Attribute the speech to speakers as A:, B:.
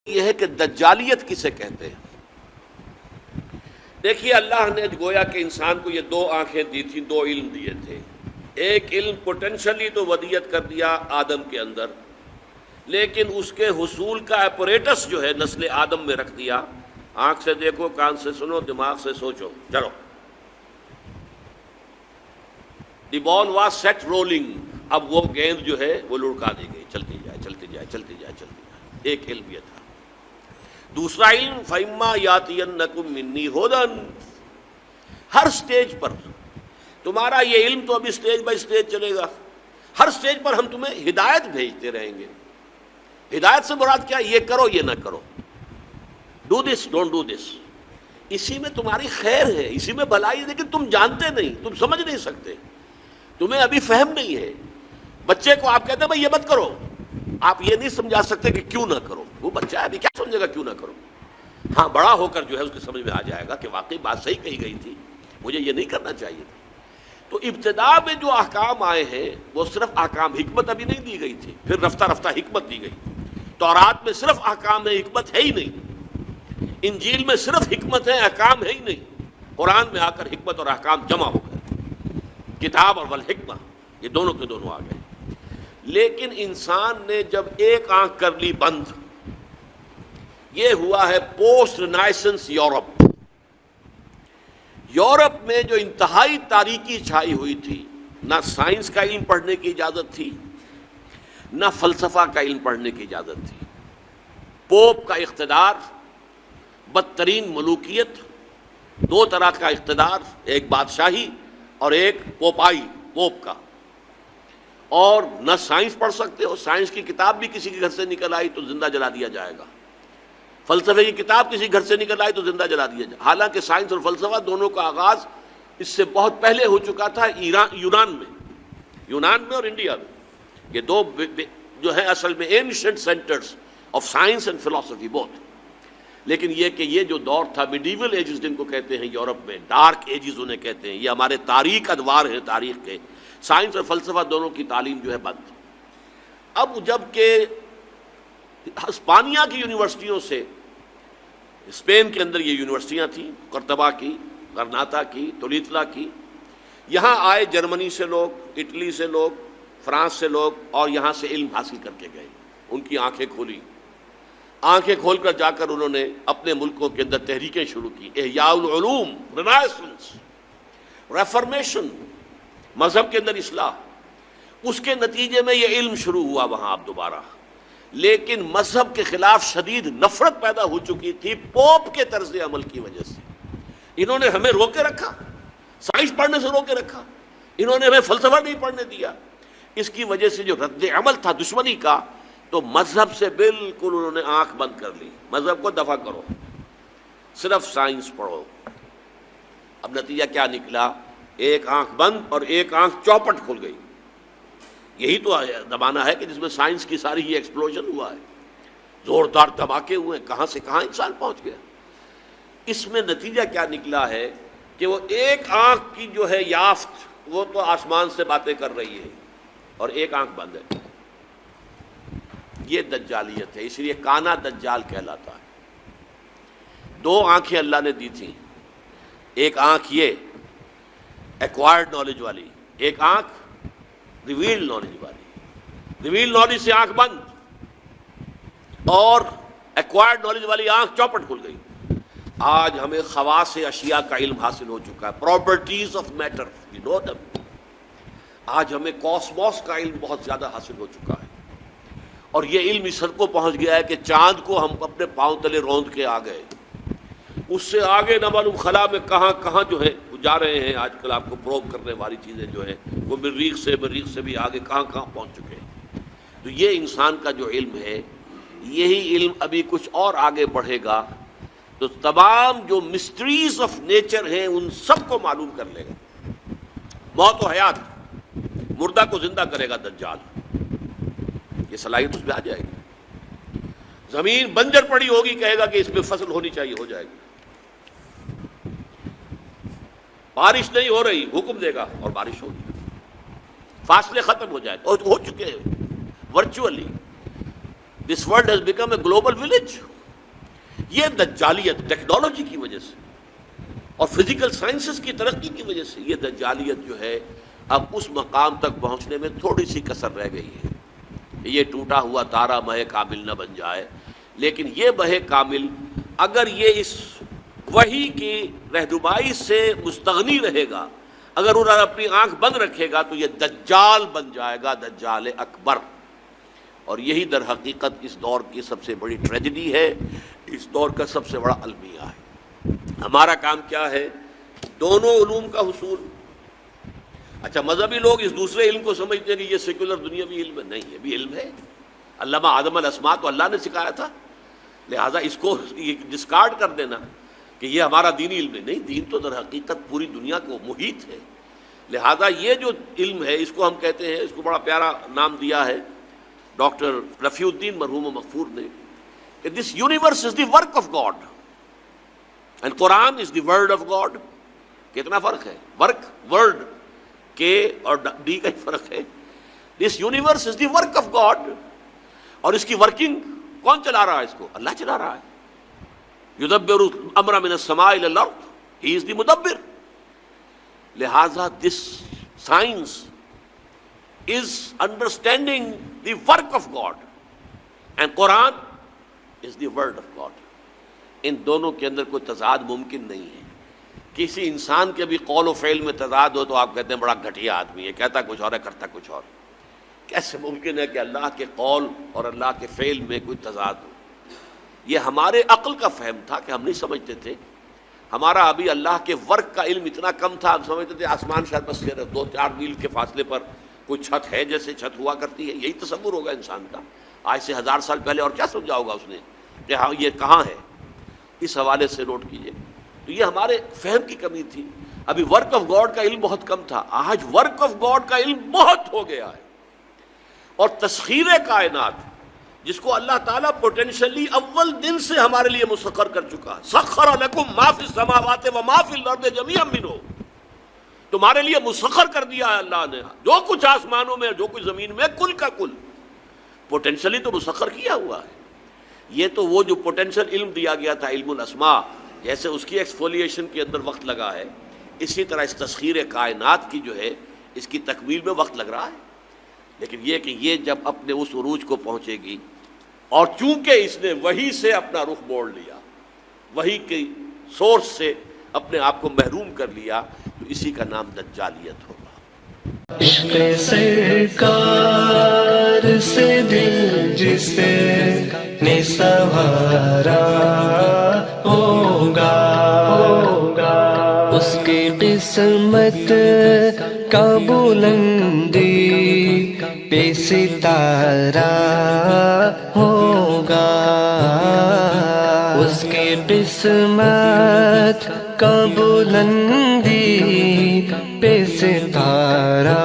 A: یہ ہے کہ دجالیت کسے کہتے ہیں۔ دیکھیے اللہ نے گویا کہ انسان کو یہ دو آنکھیں دی تھی، دو علم دیے تھے۔ ایک علم پوٹینشلی تو ودیت کر دیا آدم کے اندر، لیکن اس کے حصول کا اپریٹس جو ہے نسل آدم میں رکھ دیا۔ آنکھ سے دیکھو، کان سے سنو، دماغ سے سوچو، چلو۔ دی بال واز سیٹ رولنگ، اب وہ گیند جو ہے وہ لڑکا دی گئی، چلتی جائے چلتی جائے چلتی جائے چلتی جائے۔ ایک علم یہ تھا۔ دوسرا علم فَإِمَّا يَأْتِيَنَّكُم مِّنِّي هُدًى، ہر سٹیج پر تمہارا یہ علم تو ابھی سٹیج بائی سٹیج چلے گا، ہر سٹیج پر ہم تمہیں ہدایت بھیجتے رہیں گے۔ ہدایت سے مراد کیا؟ یہ کرو یہ نہ کرو، do this don't do this, اسی میں تمہاری خیر ہے، اسی میں بھلائی ہے، لیکن تم جانتے نہیں، تم سمجھ نہیں سکتے، تمہیں ابھی فہم نہیں ہے۔ بچے کو آپ کہتے ہیں بھائی یہ مت کرو، آپ یہ نہیں سمجھا سکتے کہ کیوں نہ کرو، وہ بچہ ہے ابھی کیا سمجھے گا کیوں نہ کرو۔ ہاں بڑا ہو کر جو ہے اس کے سمجھ میں آ جائے گا کہ واقعی بات صحیح کہی گئی تھی، مجھے یہ نہیں کرنا چاہیے تھا۔ تو ابتدا میں جو احکام آئے ہیں وہ صرف احکام، حکمت ابھی نہیں دی گئی تھی، پھر رفتہ رفتہ حکمت دی گئی۔ تورات میں صرف احکام ہے، حکمت ہے ہی نہیں۔ انجیل میں صرف حکمت ہے، احکام ہے ہی نہیں۔ قرآن میں آ کر حکمت اور احکام جمع ہو گئے، کتاب اور والحکمہ یہ دونوں کے دونوں آ گئے۔ لیکن انسان نے جب ایک آنکھ کر لی بند، یہ ہوا ہے پوسٹ رینائسنس یورپ۔ یورپ میں جو انتہائی تاریکی چھائی ہوئی تھی، نہ سائنس کا علم پڑھنے کی اجازت تھی، نہ فلسفہ کا علم پڑھنے کی اجازت تھی۔ پوپ کا اقتدار، بدترین ملوکیت، دو طرح کا اقتدار، ایک بادشاہی اور ایک پوپائی، پوپ کا۔ اور نہ سائنس پڑھ سکتے ہو، سائنس کی کتاب بھی کسی کے گھر سے نکل آئی تو زندہ جلا دیا جائے گا، فلسفے کی کتاب کسی گھر سے نکل آئی تو زندہ جلا دیا جائے۔ حالانکہ سائنس اور فلسفہ دونوں کا آغاز اس سے بہت پہلے ہو چکا تھا یونان میں اور انڈیا میں۔ یہ دو جو ہے اصل میں ancient centres of science and فلسفی بوتھ۔ لیکن یہ کہ یہ جو دور تھا میڈیول ایجز جن کو کہتے ہیں یورپ میں، ڈارک ایجز انہیں کہتے ہیں، یہ ہمارے تاریخ ادوار ہیں تاریخ کے، سائنس اور فلسفہ دونوں کی تعلیم جو ہے بند۔ اب جب کہ ہسپانیہ کی یونیورسٹیوں سے، اسپین کے اندر یہ یونیورسٹیاں تھیں، قرطبہ کی، غرناطہ کی، تولیتلا کی، یہاں آئے جرمنی سے لوگ، اٹلی سے لوگ، فرانس سے لوگ، اور یہاں سے علم حاصل کر کے گئے۔ ان کی آنکھیں کھولی، آنکھیں کھول کر جا کر انہوں نے اپنے ملکوں کے اندر تحریکیں شروع کی، احیاء العلوم، رینائسنس، ریفارمیشن، مذہب کے اندر اصلاح۔ اس کے نتیجے میں یہ علم شروع ہوا وہاں اب دوبارہ، لیکن مذہب کے خلاف شدید نفرت پیدا ہو چکی تھی پوپ کے طرز عمل کی وجہ سے۔ انہوں نے ہمیں روکے رکھا، سائنس پڑھنے سے روکے رکھا، انہوں نے ہمیں فلسفہ نہیں پڑھنے دیا۔ اس کی وجہ سے جو رد عمل تھا دشمنی کا، تو مذہب سے بالکل انہوں نے آنکھ بند کر لی، مذہب کو دفع کرو، صرف سائنس پڑھو۔ اب نتیجہ کیا نکلا؟ ایک آنکھ بند اور ایک آنکھ چوپٹ کھل گئی۔ یہی تو زمانہ ہے کہ جس میں سائنس کی ساری ہی ایکسپلوژن ہوا ہے، زوردار دھماکے ہوئے، کہاں سے کہاں انسان پہنچ گیا۔ اس میں نتیجہ کیا نکلا ہے کہ وہ ایک آنکھ کی جو ہے یافت، وہ تو آسمان سے باتیں کر رہی ہے اور ایک آنکھ بند ہے۔ یہ دجالیت ہے، اس لیے کانا دجال کہلاتا ہے۔ دو آنکھیں اللہ نے دی تھیں، ایک آنکھ یہ ایکوائرڈ نالج والی، ایک آنکھ ریویلڈ نالج والی۔ ریویلڈ نالج سے آنکھ بند اور ایکوائرڈ نالج والی آنکھ چوپٹ کھل گئی۔ آج ہمیں خواص اشیاء کا علم حاصل ہو چکا ہے، properties of matter, we know them. آج ہمیں کاسموس کا علم بہت زیادہ حاصل ہو چکا ہے، اور یہ علم اس حد کو پہنچ گیا ہے کہ چاند کو ہم اپنے پاؤں تلے روند کے آ گئے۔ اس سے آگے نہ معلوم خلا میں کہاں کہاں جو ہے جا رہے ہیں۔ آج کل آپ کو پروب کرنے والی چیزیں جو ہیں وہ مریخ سے بھی آگے کہاں کہاں پہنچ چکے ہیں۔ تو یہ انسان کا جو علم ہے، یہی علم ابھی کچھ اور آگے بڑھے گا تو تمام جو مسٹریز آف نیچر ہیں ان سب کو معلوم کر لے گا۔ موت و حیات، مردہ کو زندہ کرے گا دجال، یہ صلاحیت اس میں آ جائے گی۔ زمین بنجر پڑی ہوگی، کہے گا کہ اس میں فصل ہونی چاہیے، ہو جائے گی۔ بارش نہیں ہو رہی، حکم دے گا اور بارش ہوگی، فاصلے ختم ہو جائے، اور ہو چکے ہیں virtually. This world has become a global village. یہ دجالیت ٹیکنالوجی کی وجہ سے اور فزیکل سائنسز کی ترقی کی وجہ سے یہ دجالیت جو ہے اب اس مقام تک پہنچنے میں تھوڑی سی کسر رہ گئی ہے. یہ ٹوٹا ہوا تارا مہ کامل نہ بن جائے، لیکن یہ مہ کامل اگر یہ اس وحی کی رہنمائی سے مستغنی رہے گا، اگر انہوں نے اپنی آنکھ بند رکھے گا تو یہ دجال بن جائے گا، دجال اکبر. اور یہی در حقیقت اس دور کی سب سے بڑی ٹریجڈی ہے، اس دور کا سب سے بڑا المیہ ہے. ہمارا کام کیا ہے؟ دونوں علوم کا حصول. اچھا، مذہبی لوگ اس دوسرے علم کو سمجھتے ہیں کہ یہ سیکولر دنیاوی علم ہے. نہیں، یہ بھی علم ہے. علامہ آدم الاسماء تو اللہ نے سکھایا تھا، لہٰذا اس کو ڈسکارڈ کر دینا کہ یہ ہمارا دینی علم ہے، نہیں، دین تو در حقیقت پوری دنیا کو محیط ہے. لہذا یہ جو علم ہے اس کو ہم کہتے ہیں، اس کو بڑا پیارا نام دیا ہے ڈاکٹر رفیع الدین مرحوم و مغفور نے، کہ this universe is the work of God and Quran is the word of God. کتنا فرق ہے؟ ورک، ورڈ کے اور ڈی کا فرق ہے. This universe is the work of God, اور اس کی ورکنگ کون چلا رہا ہے؟ اس کو اللہ چلا رہا ہے. یدبر الامر من السماء الى الارض، ہی از دی مدبر. لہذا this science is understanding the work of God and Quran is the word of God. ان دونوں کے اندر کوئی تضاد ممکن نہیں ہے. کسی انسان کے بھی قول و فعل میں تضاد ہو تو آپ کہتے ہیں بڑا گھٹیا آدمی ہے، کہتا کچھ اور ہے کرتا کچھ اور. کیسے ممکن ہے کہ اللہ کے قول اور اللہ کے فعل میں کوئی تضاد ہو؟ یہ ہمارے عقل کا فہم تھا کہ ہم نہیں سمجھتے تھے. ہمارا ابھی اللہ کے ورک کا علم اتنا کم تھا، ہم سمجھتے تھے آسمان شاید بس 2-4 میل کے فاصلے پر کوئی چھت ہے جیسے چھت ہوا کرتی ہے. یہی تصور ہوگا انسان کا. آج سے 1000 سال پہلے اور کیا سمجھا ہوگا اس نے کہ ہاں یہ کہاں ہے؟ اس حوالے سے نوٹ کیجئے. تو یہ ہمارے فہم کی کمی تھی. ابھی ورک آف گاڈ کا علم بہت کم تھا، آج ورک آف گاڈ کا علم بہت ہو گیا ہے. اور تسخیر کائنات جس کو اللہ تعالیٰ پوٹینشلی اول دن سے ہمارے لیے مسخر کر چکا. سخر لکم ما فی السماوات و ما فی الارض جميعا منہ، تمہارے لیے مسخر کر دیا ہے اللہ نے جو کچھ آسمانوں میں جو کچھ زمین میں، کل کا کل پوٹینشلی تو مسخر کیا ہوا ہے. یہ تو وہ جو پوٹینشل علم دیا گیا تھا، علم الاسماء، جیسے اس کی ایکسفولیشن کے اندر وقت لگا ہے، اسی طرح اس تسخیر کائنات کی جو ہے اس کی تکمیل میں وقت لگ رہا ہے. لیکن یہ کہ یہ جب اپنے اس عروج کو پہنچے گی، اور چونکہ اس نے وحی سے اپنا رخ موڑ لیا، وحی کی سورس سے اپنے آپ کو محروم کر لیا، تو اسی کا نام دجالیت ہوگا.
B: عشق سرکار سے دل جس نے سنوارا ہوگا، اس کی قسمت کا بلندی پہ ستارہ ہوگا، اس کی قسمت کا بلندی پہ ستارہ